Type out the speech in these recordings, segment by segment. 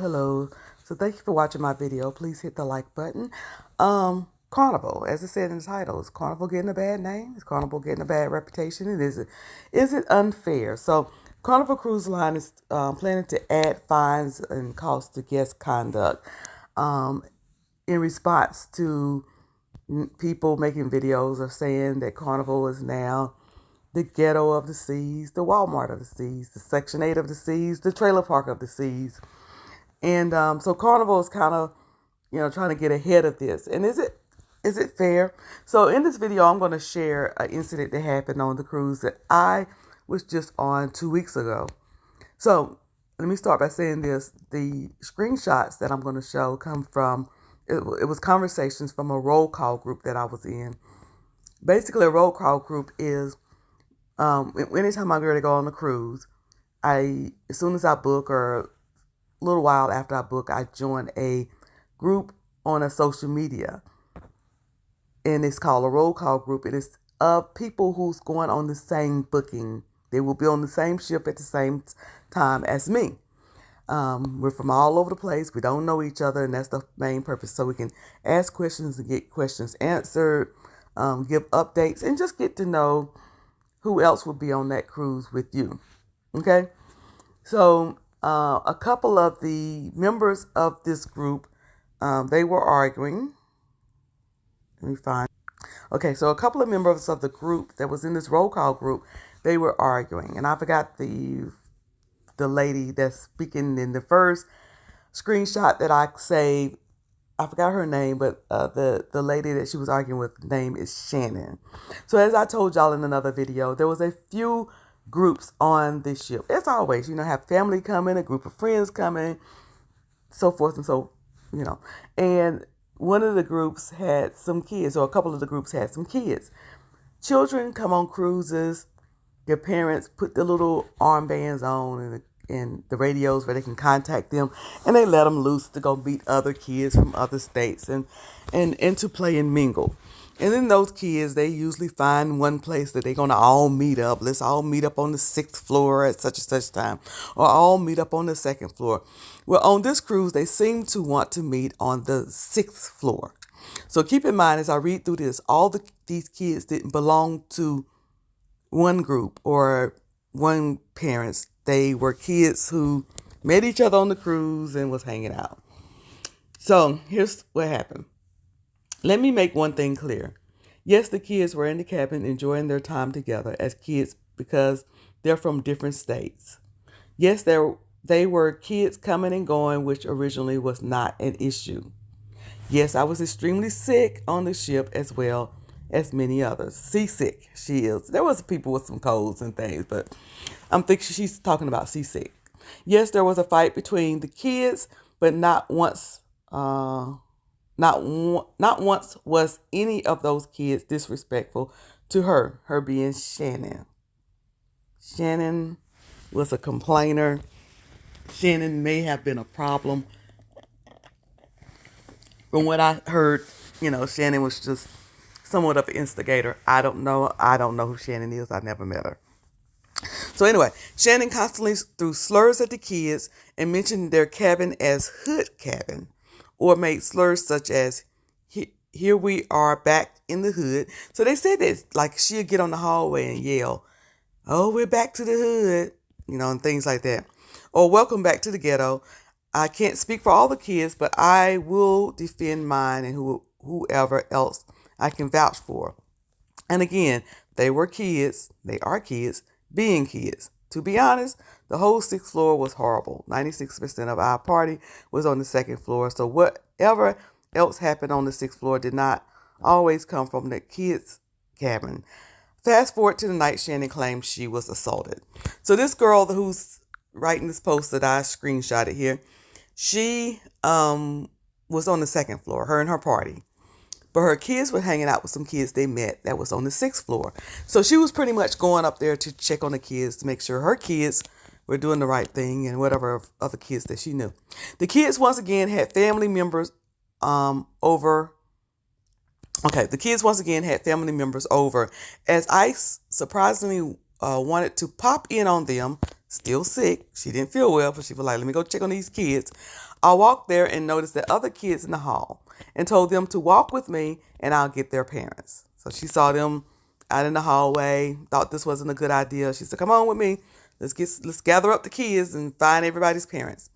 hello. So thank you for watching my video. Please hit the like button. Carnival, as it said in the title, is Carnival getting a bad name? Is Carnival getting a bad reputation? And is it unfair? So Carnival Cruise Line is planning to add fines and costs to guest conduct in response to people making videos of saying that Carnival is now the ghetto of the seas, the Walmart of the seas, the Section 8 of the seas, the trailer park of the seas. And so Carnival is kind of, trying to get ahead of this. And is it fair? So in this video, I'm going to share an incident that happened on the cruise that I was just on 2 weeks ago. So let me start by saying this. The screenshots that I'm going to show come from, it was conversations from a roll call group that I was in. Basically, a roll call group is anytime I'm ready to go on a cruise, as soon as I book or a little while after I book, I join a group on a social media. And it's called a roll call group. It is of people who's going on the same booking. They will be on the same ship at the same time as me. We're from all over the place. We don't know each other, and that's the main purpose. So we can ask questions and get questions answered, give updates, and just get to know who else will be on that cruise with you. Okay? So a couple of the members of this group, they were arguing. Let me find. Okay, so a couple of members of the group that was in this roll call group, they were arguing. And I forgot the lady that's speaking in the first screenshot that I saved. I forgot her name, but the lady that she was arguing with, name is Shannon. So as I told y'all in another video, there was a few groups on this ship. As always, have family coming, a group of friends coming, so forth and so, And one of the groups had some kids, or a couple of the groups had some kids. Children come on cruises. Their parents put the little armbands on and the radios where they can contact them, and they let them loose to go meet other kids from other states and to play and mingle. And then those kids, they usually find one place that they're going to all meet up. Let's all meet up on the 6th floor at such and such time, or all meet up on the 2nd floor. Well, on this cruise, they seem to want to meet on the 6th floor. So keep in mind, as I read through this, these kids didn't belong to one group or one parents. They were kids who met each other on the cruise and was hanging out. So here's what happened. Let me make one thing clear. Yes, the kids were in the cabin enjoying their time together as kids because they're from different states. Yes, they were kids coming and going, which originally was not an issue. Yes, I was extremely sick on the ship as well as many others. Seasick, she is. There was people with some colds and things, but I'm thinking she's talking about seasick. Yes, there was a fight between the kids, but not once was any of those kids disrespectful to her being Shannon. Shannon was a complainer. Shannon may have been a problem. From what I heard, Shannon was just somewhat of an instigator. I don't know who Shannon is. I never met her. So anyway, Shannon constantly threw slurs at the kids and mentioned their cabin as hood cabin, or made slurs such as, here we are back in the hood. So they said that like she'd get on the hallway and yell, oh, we're back to the hood, and things like that. Or welcome back to the ghetto. I can't speak for all the kids, but I will defend mine and whoever else I can vouch for. And again, they are kids, being kids. To be honest, the whole 6th floor was horrible. 96% of our party was on the 2nd floor. So whatever else happened on the 6th floor did not always come from the kids' cabin. Fast forward to the night Shannon claimed she was assaulted. So this girl who's writing this post that I screenshotted here, she was on the 2nd floor, her and her party. But her kids were hanging out with some kids they met that was on the 6th floor. So she was pretty much going up there to check on the kids to make sure her kids were doing the right thing and whatever other kids that she knew. The kids once again had family members over. Okay, the kids once again had family members over as Ice surprisingly wanted to pop in on them, still sick. She didn't feel well, but she was like, let me go check on these kids. I walked there and noticed the other kids in the hall and told them to walk with me and I'll get their parents. So she saw them out in the hallway, thought this wasn't a good idea. She said, "Come on with me. Let's gather up the kids and find everybody's parents."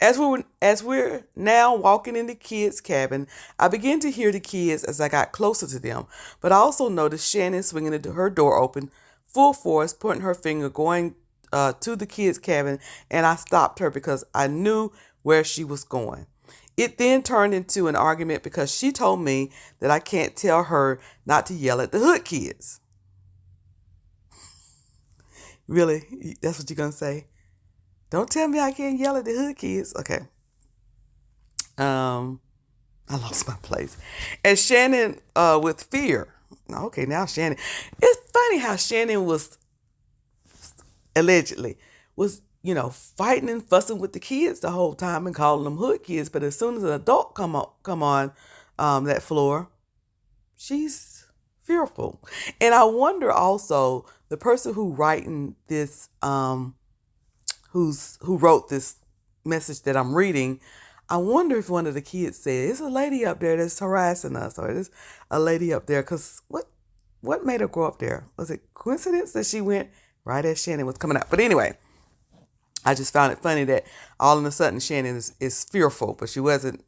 As we're now walking in the kids' cabin, I began to hear the kids as I got closer to them, but I also noticed Shannon swinging her door open, full force, pointing her finger, going to the kids' cabin, and I stopped her because I knew where she was going. It then turned into an argument because she told me that I can't tell her not to yell at the hood kids. Really? That's what you're going to say? Don't tell me I can't yell at the hood kids. Okay. I lost my place. And Shannon, with fear. Okay, now Shannon. It's funny how Shannon was allegedly fighting and fussing with the kids the whole time and calling them hood kids. But as soon as an adult come on that floor, she's fearful. And I wonder also the person who writing this, who wrote this message that I'm reading. I wonder if one of the kids said, "There's a lady up there that's harassing us," or "There's a lady up there." Because what made her go up there? Was it coincidence that she went right as Shannon was coming out? But anyway, I just found it funny that all of a sudden Shannon is fearful, but she wasn't,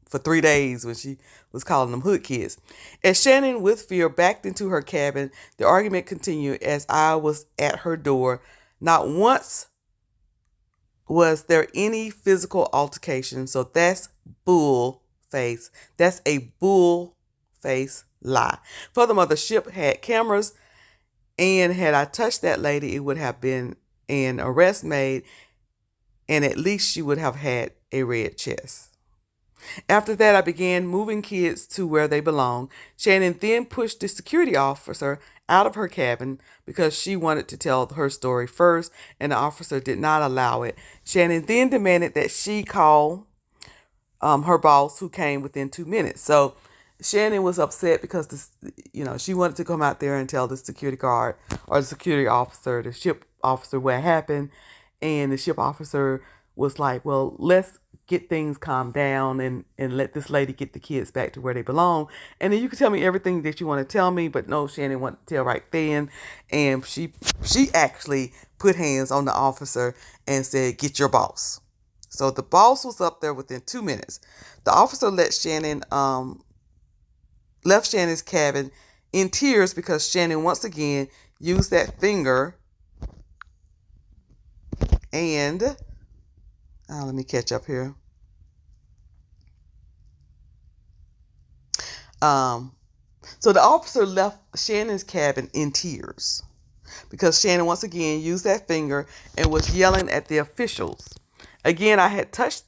for 3 days when she was calling them hood kids. As Shannon, with fear, backed into her cabin, the argument continued as I was at her door. Not once was there any physical altercation, so that's bull face. That's a bull face lie. Furthermore, the ship had cameras, and had I touched that lady, it would have been an arrest made, and at least she would have had a red chest. After that, I began moving kids to where they belong. Shannon then pushed the security officer out of her cabin because she wanted to tell her story first, and the officer did not allow it. Shannon then demanded that she call her boss, who came within 2 minutes. So Shannon was upset because she wanted to come out there and tell the security guard or the security officer, the ship officer, what happened, and the ship officer was like, "Well, let's get things calmed down and let this lady get the kids back to where they belong. And then you can tell me everything that you want to tell me." But no, Shannon wanted to tell right then. And she actually put hands on the officer and said, "Get your boss." So the boss was up there within 2 minutes. The officer left Shannon's cabin in tears because Shannon once again used that finger and let me catch up here. So the officer left Shannon's cabin in tears because Shannon once again used that finger and was yelling at the officials. Had I touched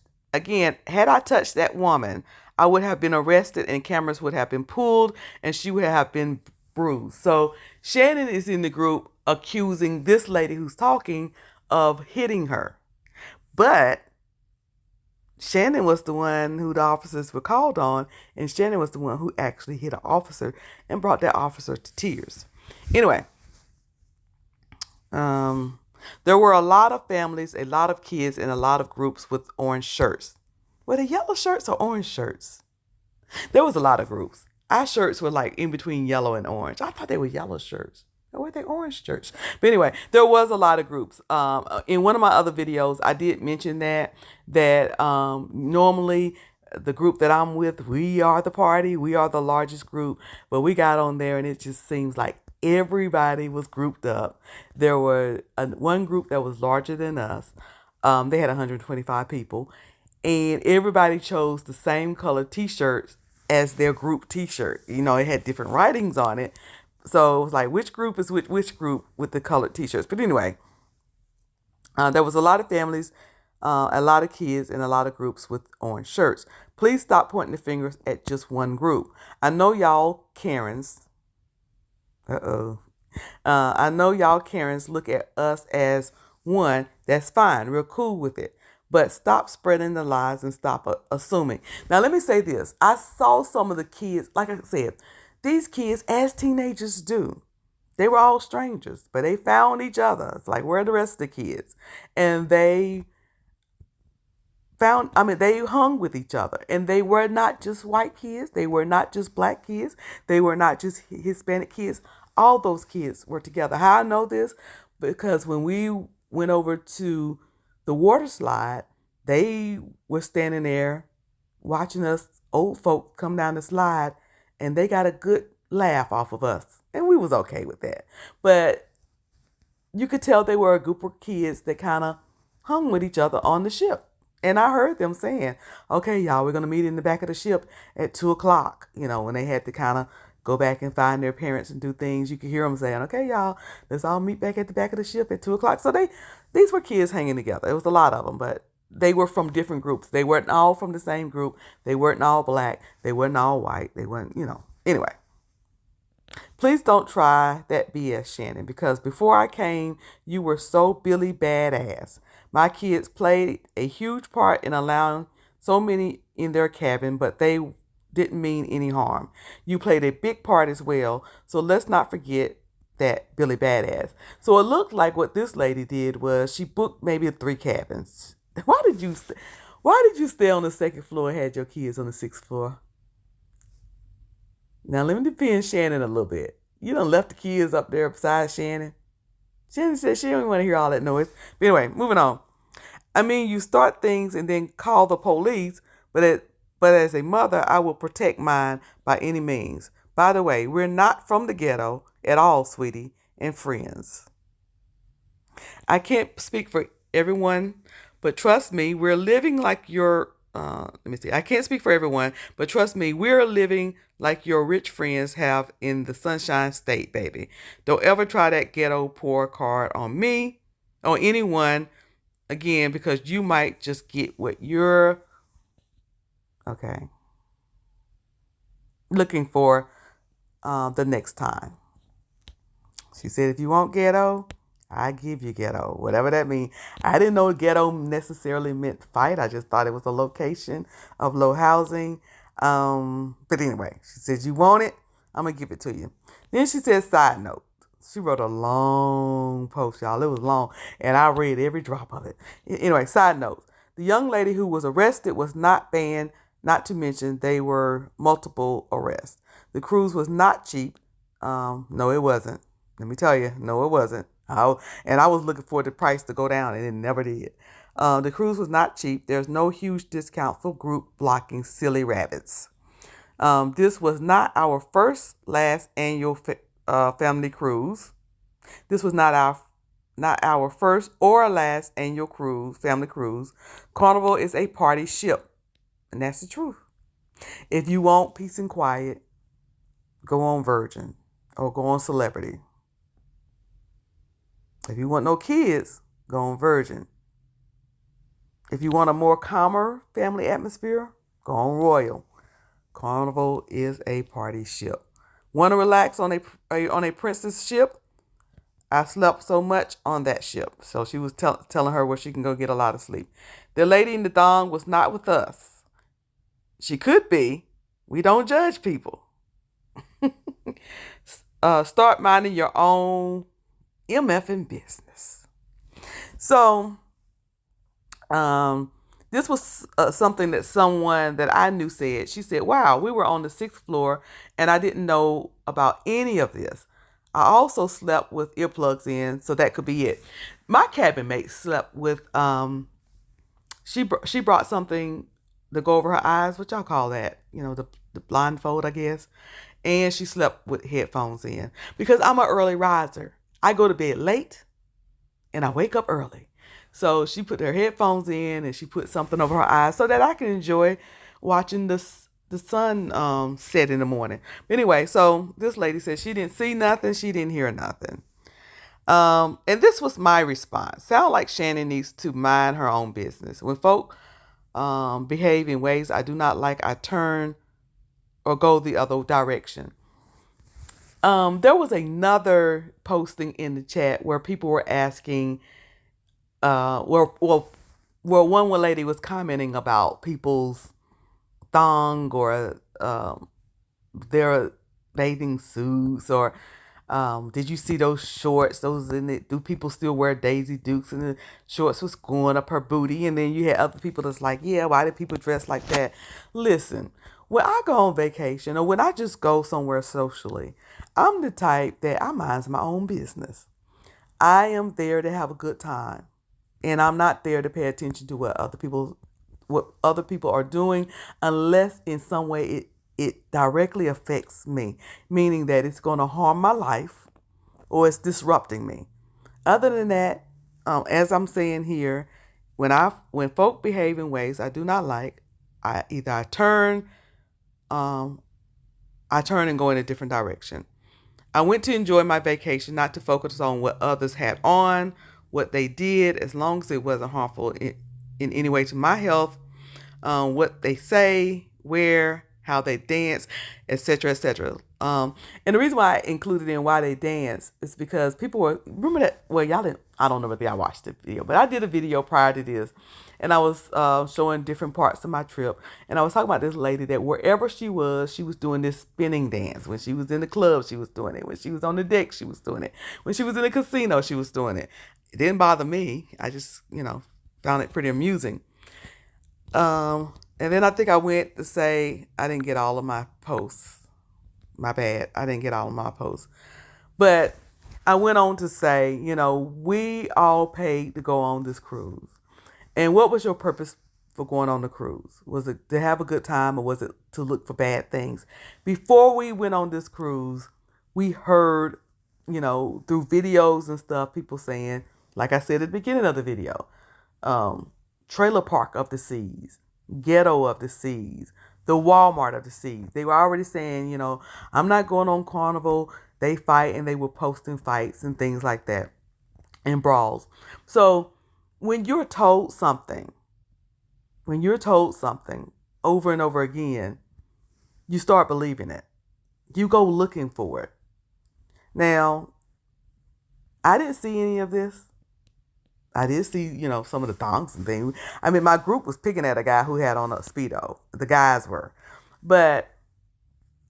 that woman, I would have been arrested and cameras would have been pulled and she would have been bruised. So Shannon is in the group accusing this lady who's talking of hitting her. But Shannon was the one who the officers were called on, and Shannon was the one who actually hit an officer and brought that officer to tears. Anyway, there were a lot of families, a lot of kids, and a lot of groups with orange shirts. Were they yellow shirts or orange shirts? There was a lot of groups. Our shirts were like in between yellow and orange. I thought they were yellow shirts. Or were they orange shirts? But anyway, there was a lot of groups. In one of my other videos, I did mention that normally the group that I'm with, we are the party. We are the largest group. But we got on there and it just seems like everybody was grouped up. There were one group that was larger than us. They had 125 people. And everybody chose the same color t-shirts as their group t-shirt. It had different writings on it. So it was like, which group is which group with the colored t-shirts. But anyway, there was a lot of families, a lot of kids, and a lot of groups with orange shirts. Please stop pointing the fingers at just one group. I know y'all Karens. I know y'all Karens look at us as one. That's fine. We're cool with it. But stop spreading the lies and stop assuming. Now, let me say this. I saw some of the kids, like I said, these kids, as teenagers do, they were all strangers, but they found each other. It's like, where are the rest of the kids? And they they hung with each other, and they were not just white kids. They were not just black kids. They were not just Hispanic kids. All those kids were together. How I know this? Because when we went over to the water slide, they were standing there watching us old folks come down the slide, and they got a good laugh off of us, and we was okay with that. But you could tell they were a group of kids that kind of hung with each other on the ship. And I heard them saying, okay, y'all, we're going to meet in the back of the ship at 2 o'clock. When they had to kind of go back and find their parents and do things, you could hear them saying, okay, y'all, let's all meet back at the back of the ship at 2 o'clock. So these were kids hanging together. It was a lot of them, but they were from different groups. They weren't all from the same group. They weren't all black. They weren't all white. They weren't, Anyway, please don't try that BS, Shannon, because before I came, you were so Billy badass. My kids played a huge part in allowing so many in their cabin, but they didn't mean any harm. You played a big part as well, so let's not forget that Billy badass. So it looked like what this lady did was she booked maybe 3 cabins. Why did you stay on the second floor and had your kids on the 6th floor? Now let me defend Shannon a little bit. You done left the kids up there beside Shannon. Shannon said she don't want to hear all that noise. But anyway, moving on. I mean, you start things and then call the police, but as a mother, I will protect mine by any means. By the way, we're not from the ghetto at all, sweetie, and friends. I can't speak for everyone, but trust me, we're living like let me see. I can't speak for everyone, but trust me, we're living like your rich friends have in the Sunshine State, baby. Don't ever try that ghetto poor card on me or anyone again, because you might just get what you're looking for the next time. She said, if you want ghetto, I give you ghetto, whatever that means. I didn't know ghetto necessarily meant fight. I just thought it was a location of low housing. But anyway, she said, you want it? I'm going to give it to you. Then she said, side note. She wrote a long post, y'all. It was long, and I read every drop of it. Anyway, side note. The young lady who was arrested was not banned, not to mention they were multiple arrests. The cruise was not cheap. No, it wasn't. Let me tell you, no, it wasn't. And I was looking for the price to go down, and it never did. The cruise was not cheap. There's no huge discount for group blocking silly rabbits. This was not our last annual family cruise. This was not our first or last annual family cruise. Carnival is a party ship, and that's the truth. If you want peace and quiet, go on Virgin or go on Celebrity. If you want no kids, go on Virgin. If you want a more calmer family atmosphere, go on Royal. Carnival is a party ship. Want to relax on a princess ship? I slept so much on that ship. So she was telling her where she can go get a lot of sleep. The lady in the thong was not with us. She could be. We don't judge people. Start minding your own MFing business. So, this was something that someone that I knew said. She said, wow, we were on the 6th floor and I didn't know about any of this. I also slept with earplugs in, so that could be it. My cabin mate slept with, she brought something to go over her eyes. What y'all call that? The blindfold, I guess. And she slept with headphones in because I'm an early riser. I go to bed late and I wake up early. So she put her headphones in and she put something over her eyes so that I can enjoy watching the sun set in the morning. But anyway, so this lady said she didn't see nothing. She didn't hear nothing. And this was my response. Sound like Shannon needs to mind her own business. When folk behave in ways I do not like, I turn or go the other direction. There was another posting in the chat where people were asking, where one lady was commenting about people's thong or their bathing suits or Did you see those shorts? Those in it. Do people still wear Daisy Dukes and the shorts was going up her booty? And then you had other people that's like, yeah, why do people dress like that? Listen, when I go on vacation or when I just go somewhere socially, I'm the type that I minds my own business. I am there to have a good time, and I'm not there to pay attention to what other people are doing unless in some way it directly affects me, meaning that it's going to harm my life or it's disrupting me. Other than that, as I'm saying here, when folk behave in ways I do not like, I either um, I turn and go in a different direction. I went to enjoy my vacation, not to focus on what others had on, what they did, as long as it wasn't harmful in any way to my health, what they say, where, how they dance, etc., etc. And the reason why I included in why they dance is because people were remember that. Well, y'all didn't. I don't know whether y'all watched the video, but I did a video prior to this, and I was showing different parts of my trip, and I was talking about this lady that wherever she was doing this spinning dance. When she was in the club, she was doing it. When she was on the deck, she was doing it. When she was in the casino, she was doing it. It didn't bother me. I just, found it pretty amusing. And then I think I went to say I didn't get all of my posts. My bad. I didn't get all of my posts. But I went on to say, we all paid to go on this cruise. And what was your purpose for going on the cruise? Was it to have a good time or was it to look for bad things? Before we went on this cruise, we heard, through videos and stuff, people saying, like I said at the beginning of the video, um, trailer park of the seas, ghetto of the seas, the Walmart of the seas. They were already saying, I'm not going on Carnival. They fight and they were posting fights and things like that and brawls. So when you're told something over and over again, you start believing it. You go looking for it. Now, I didn't see any of this. I did see, some of the thongs and things. I mean, my group was picking at a guy who had on a Speedo. The guys were. But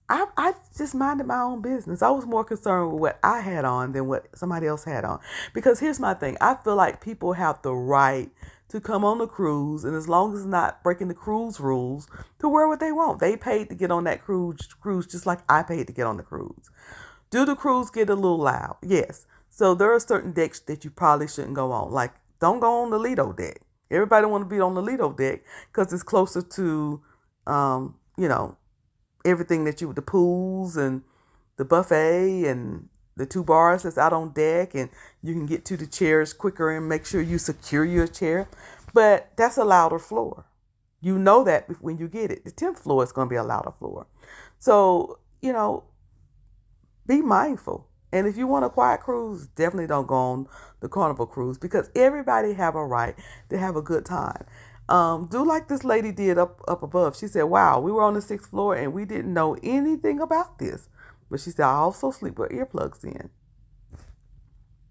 I just minded my own business. I was more concerned with what I had on than what somebody else had on. Because here's my thing. I feel like people have the right to come on the cruise, and as long as it's not breaking the cruise rules, to wear what they want. They paid to get on that cruise just like I paid to get on the cruise. Do the cruise get a little loud? Yes. So there are certain decks that you probably shouldn't go on. Like, don't go on the Lido deck. Everybody want to be on the Lido deck because it's closer to, um, you know, everything the pools and the buffet and the two bars that's out on deck, and you can get to the chairs quicker and make sure you secure your chair. But that's a louder floor. You know that when you get it. The 10th floor is going to be a louder floor. So, be mindful. And if you want a quiet cruise, definitely don't go on the Carnival cruise because everybody have a right to have a good time. Do like this lady did up above. She said, wow, we were on the 6th floor and we didn't know anything about this. But she said, I also sleep with earplugs in.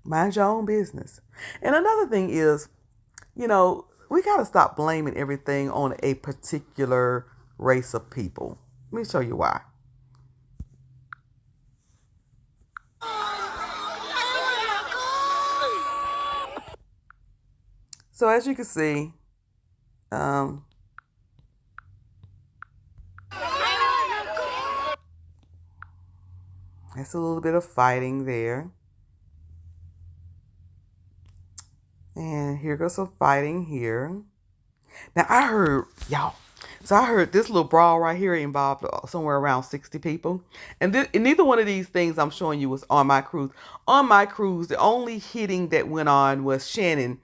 Mind your own business. And another thing is, we got to stop blaming everything on a particular race of people. Let me show you why. So as you can see, that's a little bit of fighting there. And here goes some fighting here. Now I heard, y'all, so I heard this little brawl right here involved somewhere around 60 people. And neither one of these things I'm showing you was on my cruise. On my cruise, the only hitting that went on was Shannon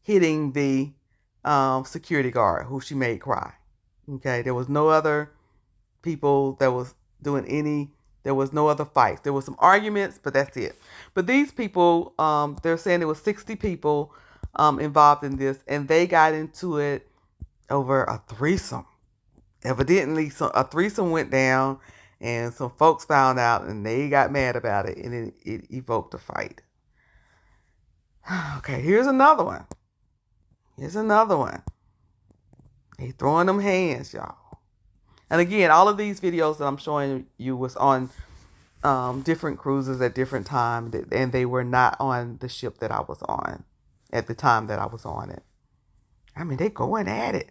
hitting the security guard who she made cry. Okay, there was no other people that was doing there was no other fights. There was some arguments, but that's it. But these people, they're saying there was 60 people involved in this, and they got into it over a threesome. Evidently, a threesome went down, and some folks found out, and they got mad about it, and it evoked a fight. Okay, here's another one. They throwing them hands, y'all. And again, all of these videos that I'm showing you was on different cruises at different times, and they were not on the ship that I was on at the time that I was on it. I mean, they going at it.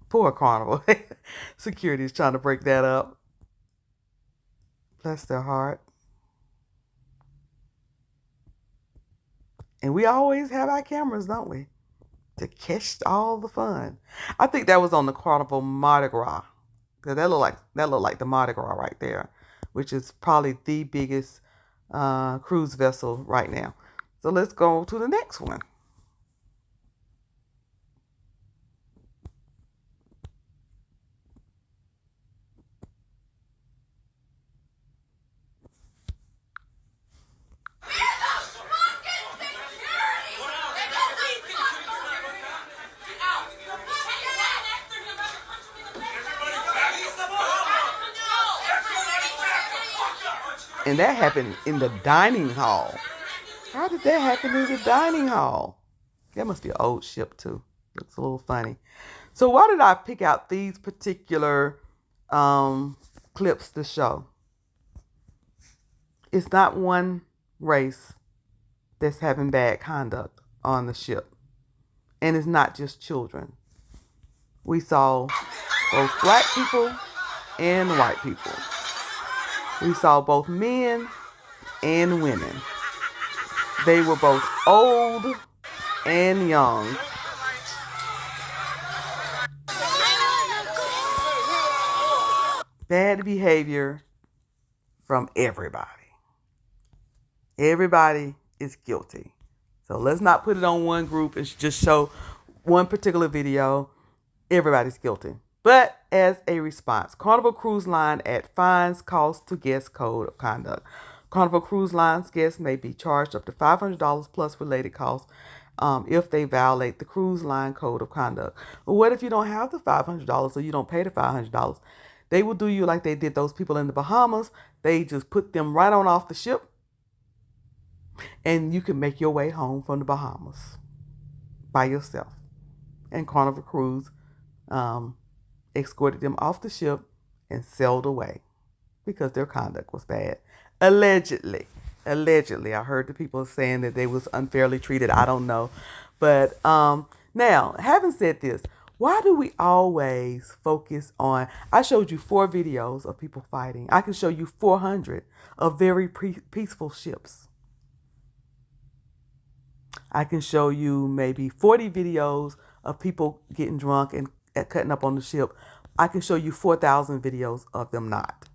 Poor Carnival. Security's trying to break that up. Bless their heart. And we always have our cameras, don't we? To catch all the fun. I think that was on the Carnival Mardi Gras. Cause that looked like the Mardi Gras right there, which is probably the biggest cruise vessel right now. So let's go to the next one. And that happened in the dining hall. How did that happen in the dining hall? That must be an old ship too. Looks a little funny. So why did I pick out these particular clips to show? It's not one race that's having bad conduct on the ship. And it's not just children. We saw both black people and white people. We saw both men and women. They were both old and young. Bad behavior from everybody. Everybody is guilty. So let's not put it on one group and just show one particular video. Everybody's guilty. But as a response, Carnival Cruise Line adds fines cost to guest code of conduct. Carnival Cruise Line's guests may be charged up to $500 plus related costs if they violate the cruise line code of conduct. But what if you don't have the $500 or you don't pay the $500? They will do you like they did those people in the Bahamas. They just put them right on off the ship, and you can make your way home from the Bahamas by yourself. And Carnival Cruise escorted them off the ship and sailed away because their conduct was bad. Allegedly, I heard the people saying that they was unfairly treated. I don't know. But now, having said this, why do we always focus on, I showed you 4 videos of people fighting. I can show you 400 of very peaceful ships. I can show you maybe 40 videos of people getting drunk and cutting up on the ship. I can show you 4,000 videos of them not.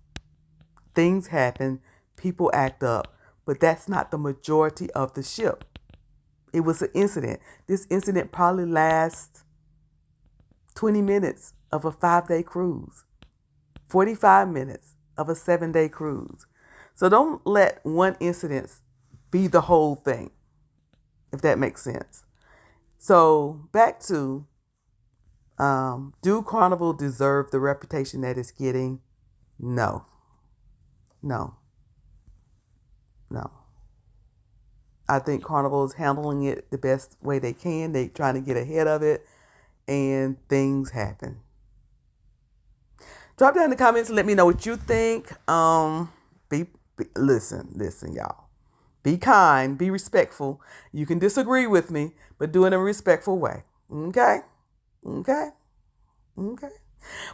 Things happen, people act up, but that's not the majority of the ship. It was an incident. This incident probably lasts 20 minutes of a 5-day cruise, 45 minutes of a 7-day cruise. So don't let one incident be the whole thing, if that makes sense. So back to, do Carnival deserve the reputation that it's getting? No. I think Carnival is handling it the best way they can. They're trying to get ahead of it, and things happen. Drop down in the comments and let me know what you think. Listen, y'all. Be kind, be respectful. You can disagree with me, but do it in a respectful way. Okay?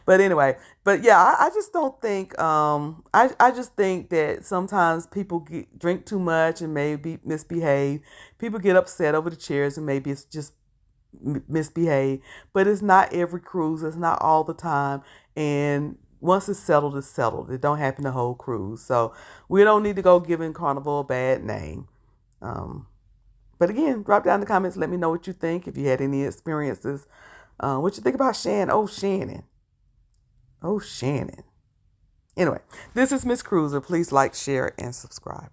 But anyway, yeah, I just don't think, I just think that sometimes people drink too much and maybe misbehave. People get upset over the chairs and maybe it's just misbehave. But it's not every cruise. It's not all the time. And once it's settled, it's settled. It don't happen the whole cruise. So we don't need to go giving Carnival a bad name. But again, drop down in the comments. Let me know what you think. If you had any experiences. What you think about Shannon? Oh, Shannon. Anyway, this is Miss Cruiser. Please like, share, and subscribe.